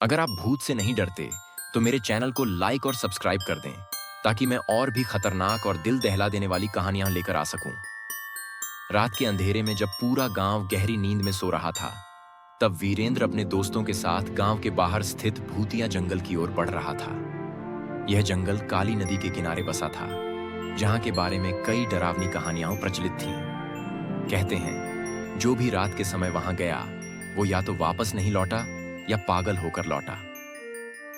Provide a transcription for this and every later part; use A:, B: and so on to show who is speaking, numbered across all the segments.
A: अगर आप भूत से नहीं डरते, तो मेरे चैनल को लाइक और सब्सक्राइब कर दें, ताकि मैं और भी खतरनाक और दिल दहला देने वाली कहानियां लेकर आ सकूं। रात के अंधेरे में जब पूरा गांव गहरी नींद में सो रहा था, तब वीरेंद्र अपने दोस्तों के साथ गांव के बाहर स्थित भूतिया जंगल की ओर बढ़ रहा था। यह जंगल काली नदी के किनारे बसा था, जहां के बारे में कई डरावनी कहानियां प्रचलित थीं। कहते हैं, जो भी रात के समय वहां गया, वो या तो वापस नहीं लौटा या पागल होकर लौटा।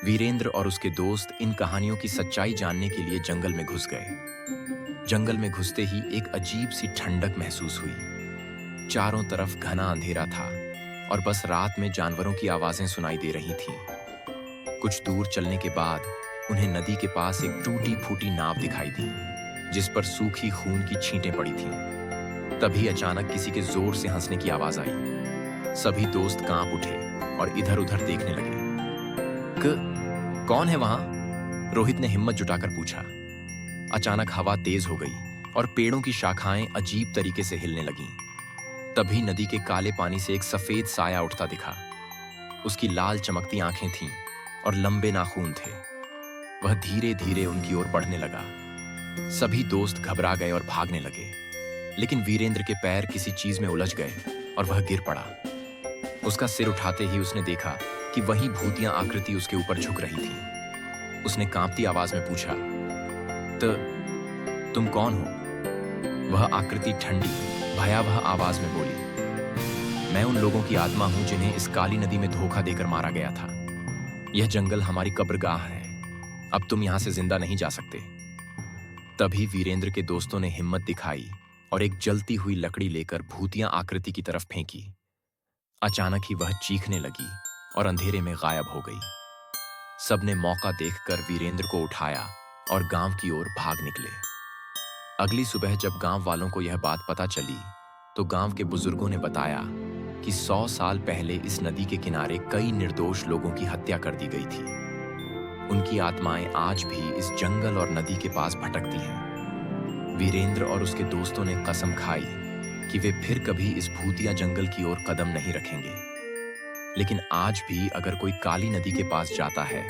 A: वीरेंद्र और उसके दोस्त इन कहानियों की सच्चाई जानने के लिए जंगल में घुस गए। जंगल में घुसते ही एक अजीब सी ठंडक महसूस हुई। चारों तरफ घना अंधेरा था और बस रात में जानवरों की आवाजें सुनाई दे रही थीं। कुछ दूर चलने के बाद उन्हें नदी के पास एक टूटी फूटी नाव दिखाई दी, जिस पर सूखी खून की छींटें पड़ी थीं। तभी अचानक किसी के जोर से हंसने की आवाज आई। सभी दोस्त कांप उठे और इधर उधर देखने लगे। कौन है वहां? रोहित ने हिम्मत जुटाकर पूछा। अचानक हवा तेज हो गई और पेड़ों की शाखाएं अजीब तरीके से हिलने लगीं। तभी नदी के काले पानी से एक सफेद साया उठता दिखा। उसकी लाल चमकती आंखें थीं और लंबे नाखून थे। वह धीरे धीरे उनकी ओर बढ़ने लगा। सभी दोस्त घबरा गए और भागने लगे, लेकिन वीरेंद्र के पैर किसी चीज में उलझ गए और वह गिर पड़ा। उसका सिर उठाते ही उसने देखा कि वही भूतिया आकृति उसके ऊपर झुक रही थी। उसने कांपती आवाज में पूछा, तो तुम कौन हो? वह आकृति ठंडी, भयावह आवाज में बोली, मैं उन लोगों की आत्मा हूं जिन्हें इस काली नदी में धोखा देकर मारा गया था। यह जंगल हमारी कब्रगाह है। अब तुम यहां से जिंदा नहीं जा सकते। तभी वीरेंद्र के दोस्तों ने हिम्मत दिखाई और एक जलती हुई लकड़ी लेकर भूतिया आकृति की तरफ फेंकी। अचानक ही वह चीखने लगी और अंधेरे में गायब हो गई। सबने मौका देखकर वीरेंद्र को उठाया और गांव की ओर भाग निकले। अगली सुबह जब गांव वालों को यह बात पता चली, तो गांव के बुजुर्गों ने बताया कि 100 साल पहले इस नदी के किनारे कई निर्दोष लोगों की हत्या कर दी गई थी। उनकी आत्माएं आज भी इस जंगल और नदी के पास भटकती हैं। वीरेंद्र और उसके दोस्तों ने कसम खाई कि वे फिर कभी इस भूतिया जंगल की ओर कदम नहीं रखेंगे। लेकिन आज भी अगर कोई काली नदी के पास जाता है,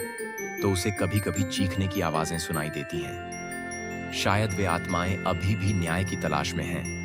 A: तो उसे कभी कभी चीखने की आवाजें सुनाई देती हैं। शायद वे आत्माएं अभी भी न्याय की तलाश में हैं।